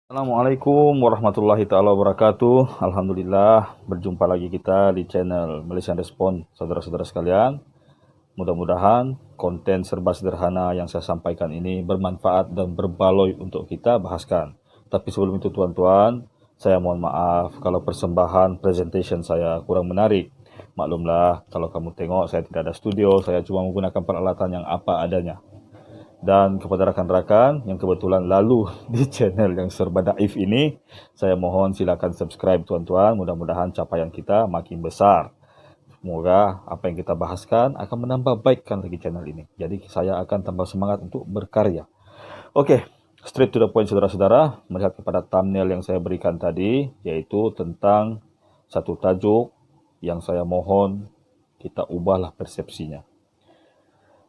Assalamualaikum warahmatullahi taala wabarakatuh. Alhamdulillah berjumpa lagi kita di channel Malaysian Respon, saudara-saudara sekalian. Mudah-mudahan konten serba sederhana yang saya sampaikan ini bermanfaat dan berbaloi untuk kita bahaskan. Tapi sebelum itu tuan-tuan, saya mohon maaf kalau persembahan presentation saya kurang menarik. Maklumlah kalau kamu tengok saya tidak ada studio, saya cuma menggunakan peralatan yang apa adanya. Dan kepada rakan-rakan yang kebetulan lalu di channel yang serba daif ini, saya mohon silakan subscribe tuan-tuan. Mudah-mudahan capaian kita makin besar. Semoga apa yang kita bahaskan akan menambah baikkan lagi channel ini. Jadi saya akan tambah semangat untuk berkarya. Oke, straight to the point saudara-saudara. Melihat kepada thumbnail yang saya berikan tadi, yaitu tentang satu tajuk yang saya mohon kita ubahlah persepsinya.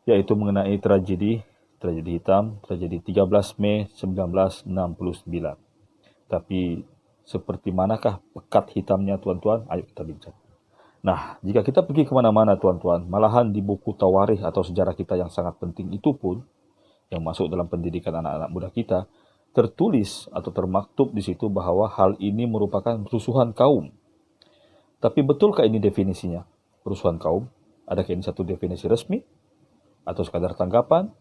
Yaitu mengenai tragedi hitam, tragedi 13 Mei 1969. Tapi seperti manakah pekat hitamnya tuan-tuan? Ayo kita bincang. Nah, jika kita pergi kemana-mana tuan-tuan, malahan di buku tawarikh atau sejarah kita yang sangat penting itu pun, yang masuk dalam pendidikan anak-anak muda kita, tertulis atau termaktub di situ bahwa hal ini merupakan kerusuhan kaum. Tapi betulkah ini definisinya? Kerusuhan kaum? Adakah ini satu definisi resmi? Atau sekadar tanggapan?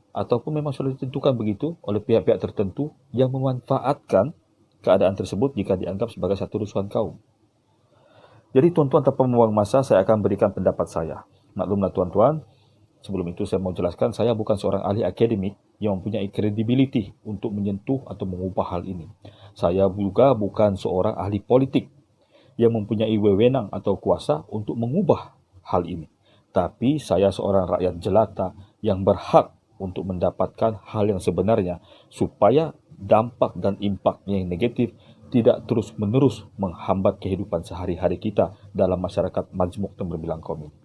Ataupun memang sudah ditentukan begitu oleh pihak-pihak tertentu yang memanfaatkan keadaan tersebut jika dianggap sebagai satu kerusuhan kaum. Jadi tuan-tuan, tanpa membuang masa, saya akan berikan pendapat saya. Maklumlah tuan-tuan, sebelum itu saya mau jelaskan, saya bukan seorang ahli akademik yang mempunyai credibility untuk menyentuh atau mengubah hal ini. Saya juga bukan seorang ahli politik yang mempunyai wewenang atau kuasa untuk mengubah hal ini. Tapi saya seorang rakyat jelata yang berhak untuk mendapatkan hal yang sebenarnya supaya dampak dan impaknya yang negatif tidak terus-menerus menghambat kehidupan sehari-hari kita dalam masyarakat majmuk dan berbilang kaum ini.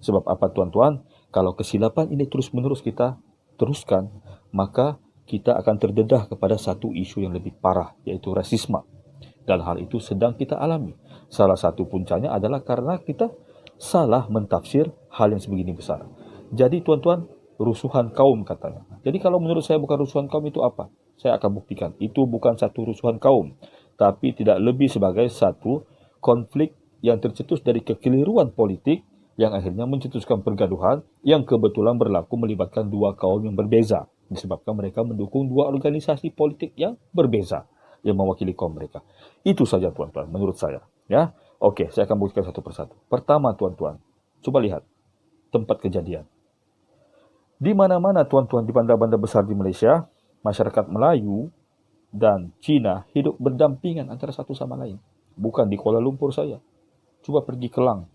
Sebab apa tuan-tuan? Kalau kesilapan ini terus-menerus kita teruskan, maka kita akan terdedah kepada satu isu yang lebih parah, yaitu rasisme. Dan hal itu sedang kita alami. Salah satu puncanya adalah karena kita salah mentafsir hal yang sebegini besar. Jadi tuan-tuan, rusuhan kaum katanya. Jadi kalau menurut saya bukan rusuhan kaum itu apa? Saya akan buktikan. Itu bukan satu rusuhan kaum, tapi tidak lebih sebagai satu konflik yang tercetus dari kekeliruan politik yang akhirnya mencetuskan pergaduhan yang kebetulan berlaku melibatkan dua kaum yang berbeza. Disebabkan mereka mendukung dua organisasi politik yang berbeza yang mewakili kaum mereka. Itu saja tuan-tuan menurut saya. Ya, oke, saya akan buktikan satu persatu. Pertama tuan-tuan, coba lihat tempat kejadian. Di mana-mana tuan-tuan di bandar-bandar besar di Malaysia, masyarakat Melayu dan Cina hidup berdampingan antara satu sama lain. Bukan di Kuala Lumpur saja. Coba pergi Kelang,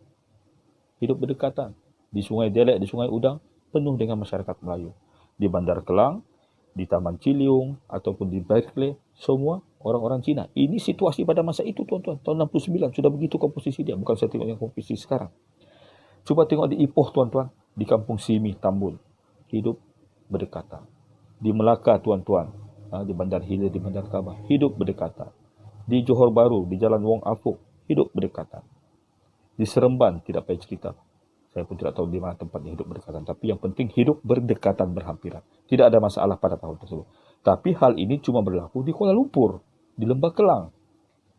hidup berdekatan. Di Sungai Delek, di Sungai Udang, penuh dengan masyarakat Melayu. Di Bandar Kelang, di Taman Ciliung, ataupun di Berkeley, semua orang-orang Cina. Ini situasi pada masa itu tuan-tuan. Tahun 69 sudah begitu komposisi dia. Bukan saya tengok yang komposisi sekarang. Coba tengok di Ipoh tuan-tuan. Di Kampung Simi, Tambun. Hidup berdekatan. Di Melaka tuan-tuan, di Bandar Hilir, di Bandar Kabah, hidup berdekatan. Di Johor Bahru, di Jalan Wong Afuk, hidup berdekatan. Di Seremban, tidak payah cerita. Saya pun tidak tahu di mana tempatnya hidup berdekatan. Tapi yang penting hidup berdekatan berhampiran. Tidak ada masalah pada tahun tersebut. Tapi hal ini cuma berlaku di Kuala Lumpur, di Lembah Kelang.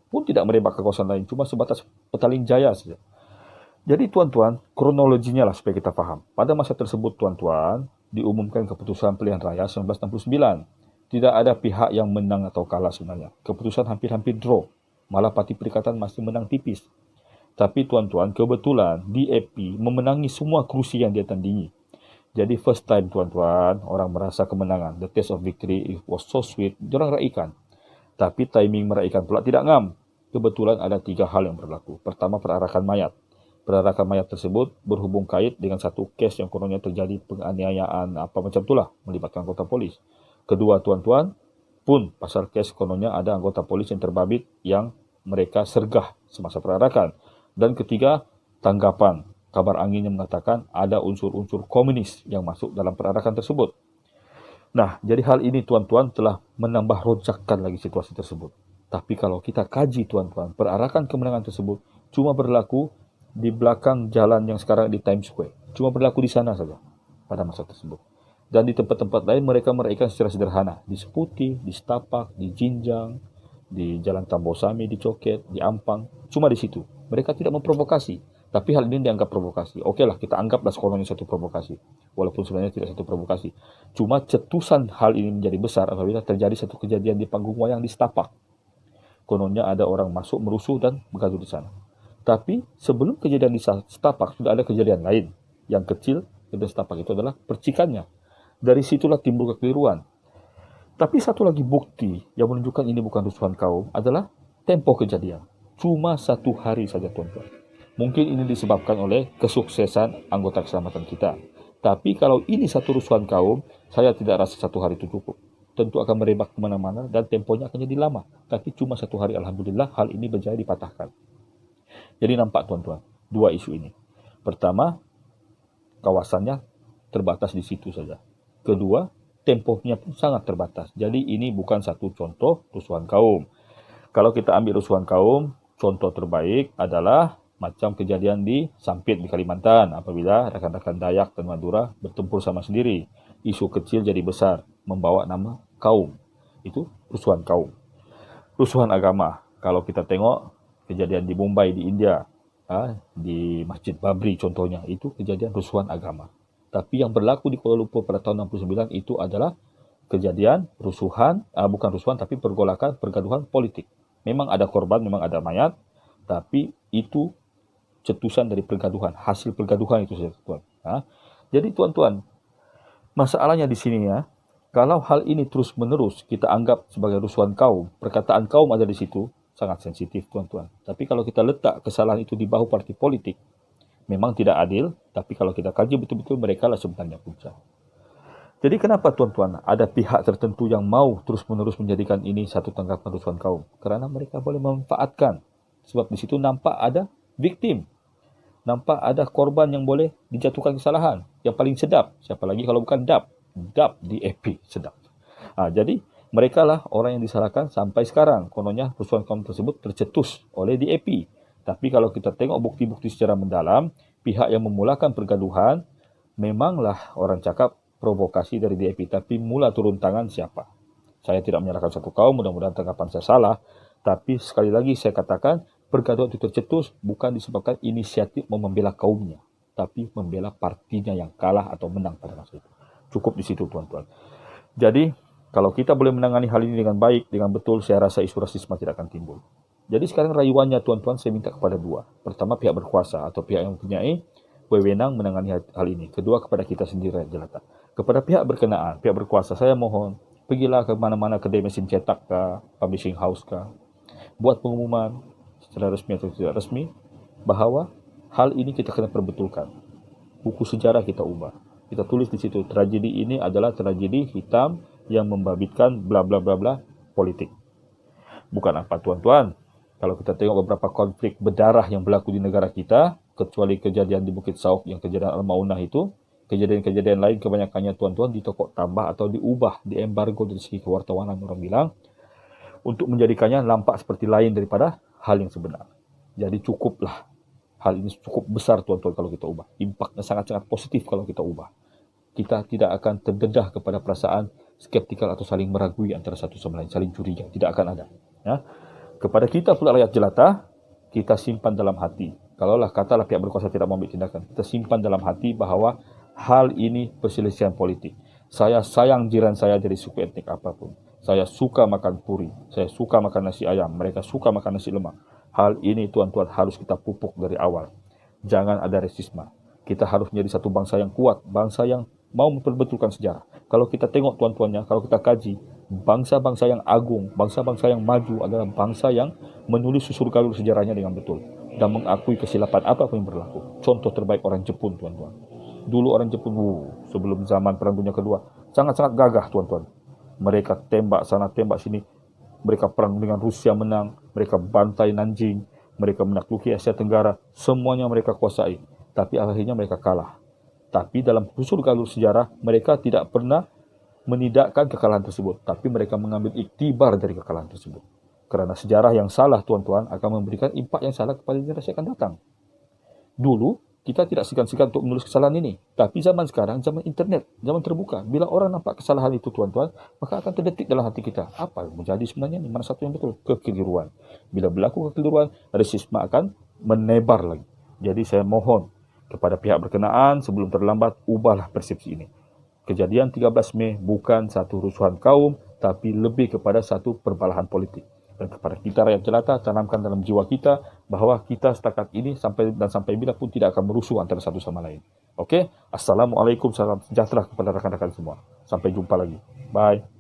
Pun tidak merebak ke kawasan lain, cuma sebatas Petaling Jaya saja. Jadi tuan-tuan, kronologinya lah supaya kita faham. Pada masa tersebut tuan-tuan, diumumkan keputusan pilihan raya 1969. Tidak ada pihak yang menang atau kalah sebenarnya. Keputusan hampir-hampir draw. Malah Parti Perikatan masih menang tipis. Tapi tuan-tuan, kebetulan DAP memenangi semua kerusi yang dia tandingi. Jadi first time tuan-tuan, orang merasa kemenangan. The taste of victory, it was so sweet. Diorang raikan. Tapi timing meraikan pula tidak ngam. Kebetulan ada 3 hal yang berlaku. Pertama, perarakan mayat. Perarakan mayat tersebut berhubung kait dengan satu kes yang kononnya terjadi penganiayaan apa macam itulah melibatkan anggota polis. Kedua tuan-tuan, pun pasal kes kononnya ada anggota polis yang terbabit yang mereka sergah semasa perarakan. Dan ketiga, tanggapan kabar angin yang mengatakan ada unsur-unsur komunis yang masuk dalam perarakan tersebut. Nah, jadi hal ini tuan-tuan telah menambah roncakan lagi situasi tersebut. Tapi kalau kita kaji tuan-tuan, perarakan kemenangan tersebut cuma berlaku di belakang jalan yang sekarang di Times Square. Cuma berlaku di sana saja pada masa tersebut. Dan di tempat-tempat lain mereka merayakan secara sederhana. Di Seputi, di Setapak, di Jinjang, di Jalan Tambosami, di Coket, di Ampang. Cuma di situ. Mereka tidak memprovokasi. Tapi hal ini dianggap provokasi. Oke lah, kita anggaplah sekolahnya satu provokasi. Walaupun sebenarnya tidak satu provokasi. Cuma cetusan hal ini menjadi besar apabila terjadi satu kejadian di panggung wayang di Setapak. Kononnya ada orang masuk merusuh dan bergaduh di sana. Tapi sebelum kejadian di Setapak sudah ada kejadian lain. Yang kecil di Setapak itu adalah percikannya. Dari situlah timbul kekeliruan. Tapi satu lagi bukti yang menunjukkan ini bukan rusuhan kaum adalah tempo kejadian. Cuma 1 hari saja, tuan-tuan. Mungkin ini disebabkan oleh kesuksesan anggota keselamatan kita. Tapi kalau ini satu rusuhan kaum, saya tidak rasa 1 hari itu cukup. Tentu akan merebak kemana-mana dan temponya akan jadi lama. Tapi cuma 1 hari, alhamdulillah, hal ini berjaya dipatahkan. Jadi nampak, tuan-tuan, 2 isu ini. Pertama, kawasannya terbatas di situ saja. Kedua, temponya pun sangat terbatas. Jadi ini bukan satu contoh rusuhan kaum. Kalau kita ambil rusuhan kaum, contoh terbaik adalah macam kejadian di Sampit di Kalimantan apabila rekan-rekan Dayak dan Madura bertempur sama sendiri. Isu kecil jadi besar, membawa nama kaum. Itu rusuhan kaum. Rusuhan agama, kalau kita tengok kejadian di Mumbai di India, di Masjid Babri contohnya, itu kejadian rusuhan agama. Tapi yang berlaku di Kuala Lumpur pada tahun 69 itu adalah kejadian rusuhan, bukan rusuhan tapi pergaduhan politik. Memang ada korban, memang ada mayat, tapi itu cetusan dari pergaduhan, hasil pergaduhan itu saja, tuan. Jadi tuan-tuan, masalahnya di sini ya, kalau hal ini terus-menerus kita anggap sebagai rusuhan kaum, perkataan kaum ada di situ, sangat sensitif, tuan-tuan. Tapi kalau kita letak kesalahan itu di bahu parti politik, memang tidak adil, tapi kalau kita kaji betul-betul mereka lah sebenarnya punca. Jadi kenapa, tuan-tuan, ada pihak tertentu yang mau terus-menerus menjadikan ini satu tanggapan rusuhan kaum? Kerana mereka boleh memanfaatkan. Sebab di situ nampak ada victim. Nampak ada korban yang boleh dijatuhkan kesalahan. Yang paling sedap, siapa lagi kalau bukan DAP? DAP di EP, sedap. Jadi mereka lah orang yang disalahkan sampai sekarang. Kononnya rusuhan kaum tersebut tercetus oleh DAP. Tapi kalau kita tengok bukti-bukti secara mendalam, pihak yang memulakan pergaduhan, memanglah orang cakap provokasi dari DAP. Tapi mula turun tangan siapa? Saya tidak menyalahkan satu kaum, mudah-mudahan tanggapan saya salah. Tapi sekali lagi saya katakan, pergaduhan itu tercetus bukan disebabkan inisiatif mau membela kaumnya. Tapi membela partinya yang kalah atau menang pada masa itu. Cukup di situ, tuan-tuan. Jadi, kalau kita boleh menangani hal ini dengan baik, dengan betul, saya rasa isu rasisme tidak akan timbul. Jadi sekarang rayuannya, tuan-tuan, saya minta kepada 2. Pertama, pihak berkuasa atau pihak yang mempunyai wewenang menangani hal ini. Kedua, kepada kita sendiri, jelata. Kepada pihak berkenaan, pihak berkuasa, saya mohon, pergilah ke mana-mana kedai mesin cetak kah, publishing house kah, buat pengumuman secara resmi atau tidak resmi, bahawa hal ini kita kena perbetulkan. Buku sejarah kita ubah. Kita tulis di situ, tragedi ini adalah tragedi hitam yang membabitkan bla bla bla bla politik. Bukan apa, tuan-tuan. Kalau kita tengok beberapa konflik berdarah yang berlaku di negara kita, kecuali kejadian di Bukit Sauk yang kejadian Al-Maunah itu, kejadian-kejadian lain kebanyakannya, tuan-tuan, ditokok tambah atau diubah, diembargo dari segi kewartawanan orang bilang, untuk menjadikannya nampak seperti lain daripada hal yang sebenar. Jadi cukuplah. Hal ini cukup besar, tuan-tuan, kalau kita ubah. Impaknya sangat-sangat positif kalau kita ubah. Kita tidak akan terdedah kepada perasaan skeptikal atau saling meragui antara satu sama lain, saling curiga. Tidak akan ada. Ya. Kepada kita pula rakyat jelata, kita simpan dalam hati. Kalaulah katalah pihak berkuasa tidak mau ambil tindakan, kita simpan dalam hati bahawa hal ini perselisihan politik. Saya sayang jiran saya dari suku etnik apapun. Saya suka makan puri. Saya suka makan nasi ayam. Mereka suka makan nasi lemak. Hal ini, tuan-tuan, harus kita pupuk dari awal. Jangan ada rasisme. Kita harus menjadi satu bangsa yang kuat. Bangsa yang mau memperbetulkan sejarah. Kalau kita tengok, tuan-tuannya, kalau kita kaji, bangsa-bangsa yang agung, bangsa-bangsa yang maju adalah bangsa yang menulis susur galur sejarahnya dengan betul dan mengakui kesilapan apapun yang berlaku. Contoh terbaik orang Jepun, tuan-tuan. Dulu orang Jepun, sebelum zaman Perang Dunia Kedua, sangat-sangat gagah, tuan-tuan. Mereka tembak sana, tembak sini. Mereka perang dengan Rusia menang. Mereka bantai Nanjing. Mereka menakluki Asia Tenggara. Semuanya mereka kuasai. Tapi akhirnya mereka kalah. Tapi dalam susur galur sejarah, mereka tidak pernah menidakkan kekalahan tersebut. Tapi mereka mengambil iktibar dari kekalahan tersebut. Kerana sejarah yang salah, tuan-tuan, akan memberikan impak yang salah kepada generasi akan datang. Dulu, Kita tidak segan-segan untuk menulis kesalahan ini. Tapi zaman sekarang, zaman internet, zaman terbuka. Bila orang nampak kesalahan itu, tuan-tuan, maka akan terdetik dalam hati kita. Apa yang menjadi sebenarnya ini? Mana satu yang betul? Kekeliruan. Bila berlaku kekeliruan, rasisme akan menebar lagi. Jadi saya mohon kepada pihak berkenaan, sebelum terlambat, ubahlah persepsi ini. Kejadian 13 Mei bukan satu rusuhan kaum, tapi lebih kepada satu perbalahan politik. Dan kepada kita rakyat jelata, tanamkan dalam jiwa kita bahawa kita setakat ini sampai bila pun tidak akan merusuh antara satu sama lain. Okey? Assalamualaikum, salam sejahtera kepada rakan-rakan semua. Sampai jumpa lagi. Bye.